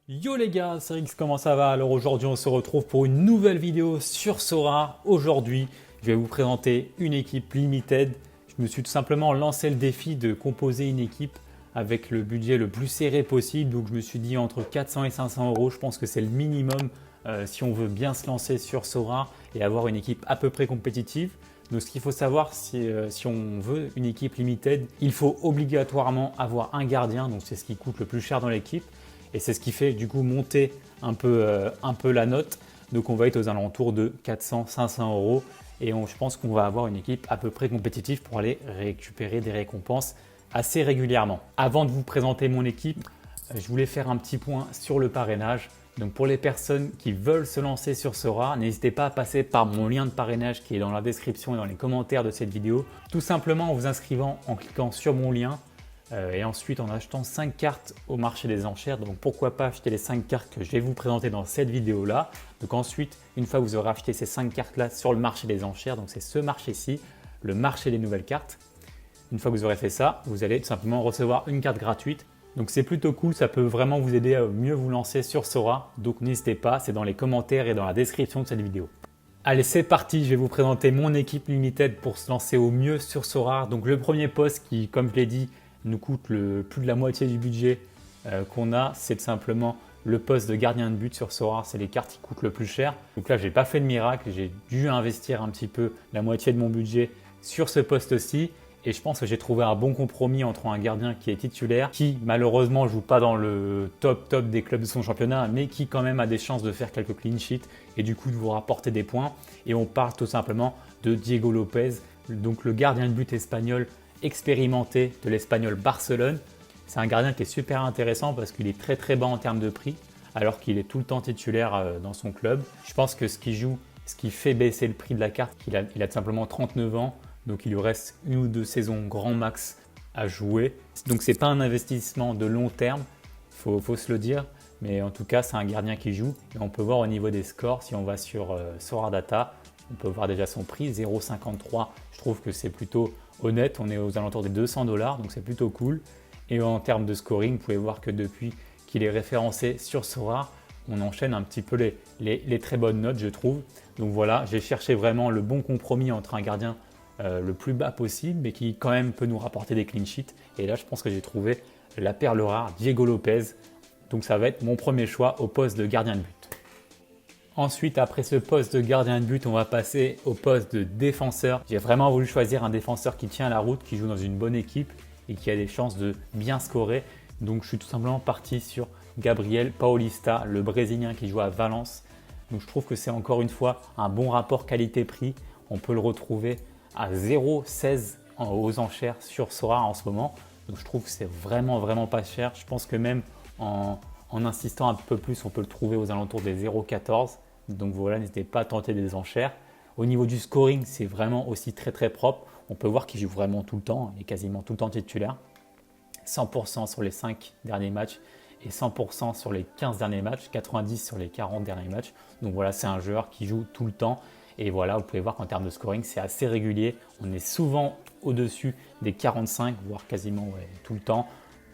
Yo les gars, c'est Rix, comment ça va? Alors aujourd'hui on se retrouve pour une nouvelle vidéo sur Sora. Aujourd'hui je vais vous présenter une équipe limited. Je me suis tout simplement lancé le défi de composer une équipe avec le budget le plus serré possible. Donc je me suis dit entre 400 et 500 euros, je pense que c'est le minimum si on veut bien se lancer sur Sora et avoir une équipe à peu près compétitive. Donc ce qu'il faut savoir, si on veut une équipe limited, il faut obligatoirement avoir un gardien. Donc c'est ce qui coûte le plus cher dans l'équipe. Et c'est ce qui fait du coup monter un peu la note. Donc on va être aux alentours de 400-500 euros. Et je pense qu'on va avoir une équipe à peu près compétitive pour aller récupérer des récompenses assez régulièrement. Avant de vous présenter mon équipe, je voulais faire un petit point sur le parrainage. Donc pour les personnes qui veulent se lancer sur Sora, n'hésitez pas à passer par mon lien de parrainage qui est dans la description et dans les commentaires de cette vidéo. Tout simplement en vous inscrivant en cliquant sur mon lien. Et ensuite en achetant 5 cartes au marché des enchères. Donc pourquoi pas acheter les 5 cartes que je vais vous présenter dans cette vidéo là. Donc ensuite, une fois que vous aurez acheté ces 5 cartes là sur le marché des enchères, donc c'est ce marché-ci, le marché des nouvelles cartes. Une fois que vous aurez fait ça, vous allez tout simplement recevoir une carte gratuite. Donc c'est plutôt cool, ça peut vraiment vous aider à mieux vous lancer sur Sora. Donc n'hésitez pas, c'est dans les commentaires et dans la description de cette vidéo. Allez, c'est parti, je vais vous présenter mon équipe limited pour se lancer au mieux sur Sora. Donc le premier poste qui, comme je l'ai dit, nous coûte plus de la moitié du budget qu'on a, c'est simplement le poste de gardien de but sur Sora. C'est les cartes qui coûtent le plus cher. Donc là, je n'ai pas fait de miracle, j'ai dû investir un petit peu la moitié de mon budget sur ce poste-ci. Et je pense que j'ai trouvé un bon compromis entre un gardien qui est titulaire, qui malheureusement ne joue pas dans le top des clubs de son championnat, mais qui quand même a des chances de faire quelques clean sheets et du coup de vous rapporter des points. Et on parle tout simplement de Diego Lopez, donc le gardien de but espagnol expérimenté de l'Espagnol Barcelone. C'est un gardien qui est super intéressant parce qu'il est très bas en termes de prix alors qu'il est tout le temps titulaire dans son club. Je pense que ce qui fait baisser le prix de la carte, il a tout simplement 39 ans, donc il lui reste une ou deux saisons grand max à jouer. Donc c'est pas un investissement de long terme, faut se le dire, mais en tout cas c'est un gardien qui joue et on peut voir au niveau des scores, si on va sur Sora Data, on peut voir déjà son prix, 0,53. Je trouve que c'est plutôt honnête, on est aux alentours des 200 $, donc c'est plutôt cool. Et en termes de scoring, vous pouvez voir que depuis qu'il est référencé sur Sora, on enchaîne un petit peu les très bonnes notes, je trouve. Donc voilà, j'ai cherché vraiment le bon compromis entre un gardien le plus bas possible, mais qui quand même peut nous rapporter des clean sheets. Et là, je pense que j'ai trouvé la perle rare, Diego Lopez. Donc ça va être mon premier choix au poste de gardien de but. Ensuite, après ce poste de gardien de but, on va passer au poste de défenseur. J'ai vraiment voulu choisir un défenseur qui tient la route, qui joue dans une bonne équipe et qui a des chances de bien scorer. Donc je suis tout simplement parti sur Gabriel Paulista, le Brésilien qui joue à Valence. Donc je trouve que c'est encore une fois un bon rapport qualité-prix. On peut le retrouver à 0,16 aux enchères sur Sora en ce moment. Donc je trouve que c'est vraiment pas cher. Je pense que même en insistant un peu plus, on peut le trouver aux alentours des 0,14. Donc voilà, n'hésitez pas à tenter des enchères. Au niveau du scoring, c'est vraiment aussi très propre. On peut voir qu'il joue vraiment tout le temps, il est quasiment tout le temps titulaire. 100% sur les 5 derniers matchs et 100% sur les 15 derniers matchs, 90 sur les 40 derniers matchs. Donc voilà, c'est un joueur qui joue tout le temps. Et voilà, vous pouvez voir qu'en termes de scoring, c'est assez régulier. On est souvent au-dessus des 45, voire quasiment tout le temps.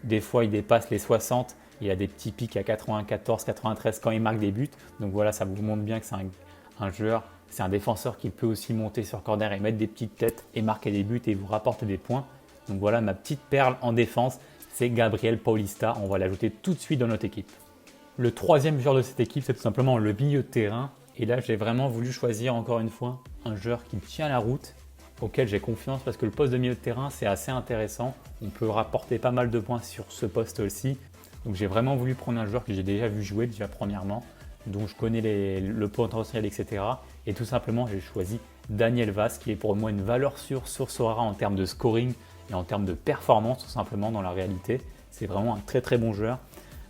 Des fois, il dépasse les 60. Il a des petits pics à 94, 93 quand il marque des buts. Donc voilà, ça vous montre bien que c'est un joueur, c'est un défenseur qui peut aussi monter sur corner et mettre des petites têtes et marquer des buts et vous rapporter des points. Donc voilà, ma petite perle en défense, c'est Gabriel Paulista. On va l'ajouter tout de suite dans notre équipe. Le troisième joueur de cette équipe, c'est tout simplement le milieu de terrain. Et là, j'ai vraiment voulu choisir encore une fois un joueur qui tient la route, auquel j'ai confiance parce que le poste de milieu de terrain, c'est assez intéressant. On peut rapporter pas mal de points sur ce poste-ci. Donc j'ai vraiment voulu prendre un joueur que j'ai déjà vu jouer déjà premièrement, dont je connais le potentiel, etc. Et tout simplement, j'ai choisi Daniel Vaz, qui est pour moi une valeur sûre sur Sora en termes de scoring et en termes de performance, tout simplement dans la réalité. C'est vraiment un très bon joueur.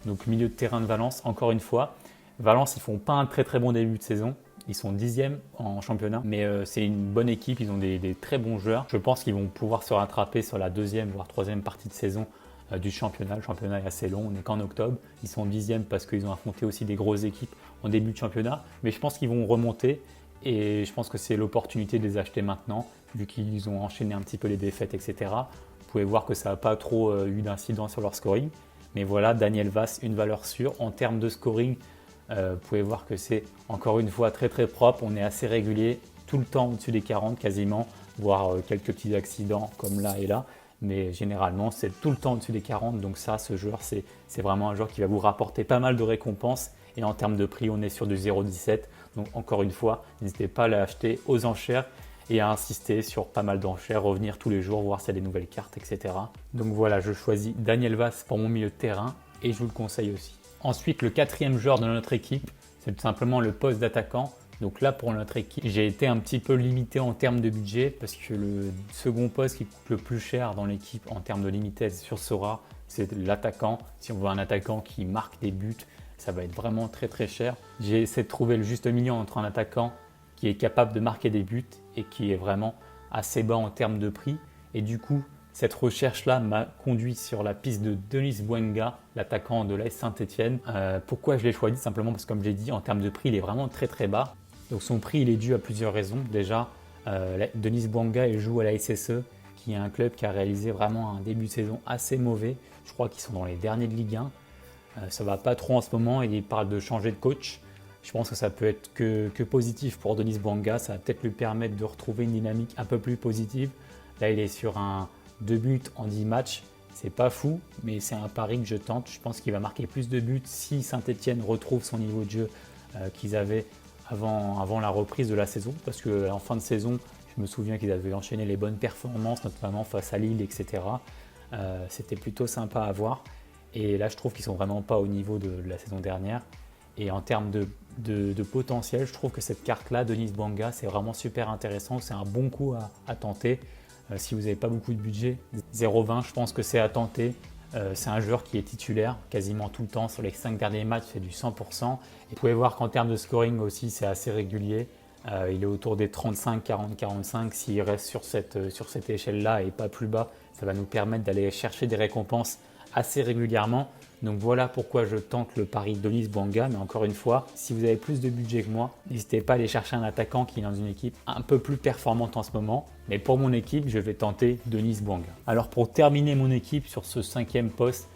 Donc milieu de terrain de Valence, encore une fois. Valence, ils font pas un très bon début de saison. Ils sont 10e en championnat, mais c'est une bonne équipe, ils ont des très bons joueurs. Je pense qu'ils vont pouvoir se rattraper sur la deuxième voire troisième partie de saison du championnat. Le championnat est assez long, on n'est qu'en octobre. Ils sont 10e parce qu'ils ont affronté aussi des grosses équipes en début de championnat. Mais je pense qu'ils vont remonter et je pense que c'est l'opportunité de les acheter maintenant, vu qu'ils ont enchaîné un petit peu les défaites, etc. Vous pouvez voir que ça n'a pas trop eu d'incidence sur leur scoring. Mais voilà, Daniel Vaz, une valeur sûre. En termes de scoring, vous pouvez voir que c'est encore une fois très très propre. On est assez régulier, tout le temps au-dessus des 40 quasiment, voire quelques petits accidents comme là et là. Mais généralement, c'est tout le temps au-dessus des 40. Donc ça, ce joueur, c'est vraiment un joueur qui va vous rapporter pas mal de récompenses. Et en termes de prix, on est sur du 0,17. Donc encore une fois, n'hésitez pas à l'acheter aux enchères et à insister sur pas mal d'enchères, revenir tous les jours, voir s'il y a des nouvelles cartes, etc. Donc voilà, je choisis Daniel Vaz pour mon milieu de terrain et je vous le conseille aussi. Ensuite, le quatrième joueur de notre équipe, c'est tout simplement le poste d'attaquant. Donc là, pour notre équipe, j'ai été un petit peu limité en termes de budget parce que le second poste qui coûte le plus cher dans l'équipe en termes de limited sur Sora, c'est l'attaquant. Si on veut un attaquant qui marque des buts, ça va être vraiment très très cher. J'ai essayé de trouver le juste milieu entre un attaquant qui est capable de marquer des buts et qui est vraiment assez bas en termes de prix. Et du coup, cette recherche-là m'a conduit sur la piste de Denis Bouanga, l'attaquant de l'AS Saint-Etienne. Pourquoi je l'ai choisi? Simplement parce que comme j'ai dit, en termes de prix, il est vraiment très très bas. Donc son prix, il est dû à plusieurs raisons. Déjà, Denis Bouanga, il joue à la SSE, qui est un club qui a réalisé vraiment un début de saison assez mauvais. Je crois qu'ils sont dans les derniers de Ligue 1. Ça va pas trop en ce moment, il parle de changer de coach. Je pense que ça peut être que positif pour Denis Bouanga. Ça va peut-être lui permettre de retrouver une dynamique un peu plus positive. Là, il est sur un 2 buts en 10 matchs. C'est pas fou, mais c'est un pari que je tente. Je pense qu'il va marquer plus de buts si Saint-Etienne retrouve son niveau de jeu qu'ils avaient avant la reprise de la saison. Parce qu'en fin de saison, je me souviens qu'ils avaient enchaîné les bonnes performances, notamment face à Lille, etc. C'était plutôt sympa à voir. Et là, je trouve qu'ils sont vraiment pas au niveau de la saison dernière. Et en termes de potentiel, je trouve que cette carte-là, Denis Bouanga, c'est vraiment super intéressant. C'est un bon coup à tenter. Si vous n'avez pas beaucoup de budget, 0,20, je pense que c'est à tenter. C'est un joueur qui est titulaire quasiment tout le temps. Sur les 5 derniers matchs, c'est du 100%. Et vous pouvez voir qu'en termes de scoring aussi, c'est assez régulier. Il est autour des 35, 40, 45. S'il reste sur cette échelle-là et pas plus bas, ça va nous permettre d'aller chercher des récompenses assez régulièrement. Donc voilà pourquoi je tente le pari Denis Bouanga. Mais encore une fois, si vous avez plus de budget que moi, n'hésitez pas à aller chercher un attaquant qui est dans une équipe un peu plus performante en ce moment. Mais pour mon équipe, je vais tenter Denis Bouanga. Alors pour terminer mon équipe sur ce 5e poste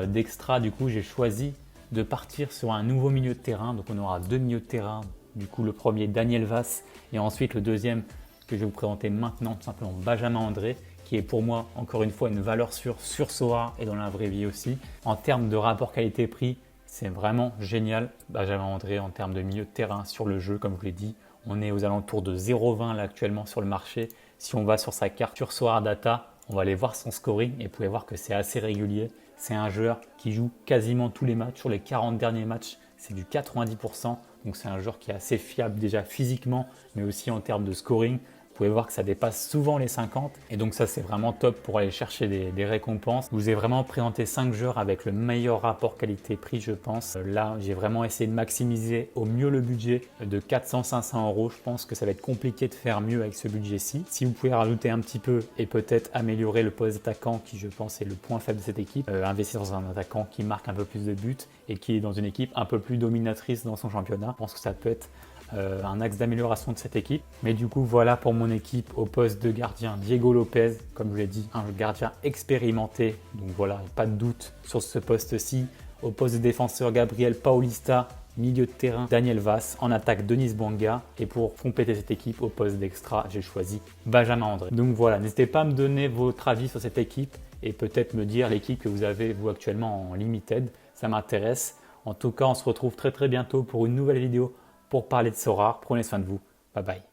d'extra, du coup j'ai choisi de partir sur un nouveau milieu de terrain. Donc on aura 2 milieux de terrain. Du coup le premier Daniel Vaz et ensuite le deuxième que je vais vous présenter maintenant, tout simplement Benjamin André, qui est pour moi, encore une fois, une valeur sûre sur Sora et dans la vraie vie aussi. En termes de rapport qualité-prix, c'est vraiment génial. Benjamin André, en termes de milieu de terrain sur le jeu, comme je vous l'ai dit, on est aux alentours de 0,20 là actuellement sur le marché. Si on va sur sa carte sur Sora Data, on va aller voir son scoring et vous pouvez voir que c'est assez régulier. C'est un joueur qui joue quasiment tous les matchs. Sur les 40 derniers matchs, c'est du 90%. Donc c'est un joueur qui est assez fiable déjà physiquement, mais aussi en termes de scoring. Vous pouvez voir que ça dépasse souvent les 50 et donc ça c'est vraiment top pour aller chercher des récompenses. Je vous ai vraiment présenté 5 joueurs avec le meilleur rapport qualité-prix je pense. Là j'ai vraiment essayé de maximiser au mieux le budget de 400-500 €. Je pense que ça va être compliqué de faire mieux avec ce budget-ci. Si vous pouvez rajouter un petit peu et peut-être améliorer le poste d'attaquant qui je pense est le point faible de cette équipe, investir dans un attaquant qui marque un peu plus de buts et qui est dans une équipe un peu plus dominatrice dans son championnat. Je pense que ça peut être un axe d'amélioration de cette équipe. Mais du coup, voilà pour mon équipe au poste de gardien Diego Lopez, comme je l'ai dit, un gardien expérimenté. Donc voilà, pas de doute sur ce poste-ci. Au poste de défenseur, Gabriel Paulista, milieu de terrain, Daniel Vaz, en attaque, Denis Bouanga. Et pour compléter cette équipe, au poste d'extra, j'ai choisi Benjamin André. Donc voilà, n'hésitez pas à me donner votre avis sur cette équipe et peut-être me dire l'équipe que vous avez vous actuellement en limited. Ça m'intéresse. En tout cas, on se retrouve très très bientôt pour une nouvelle vidéo pour parler de Sora. Prenez soin de vous. Bye bye.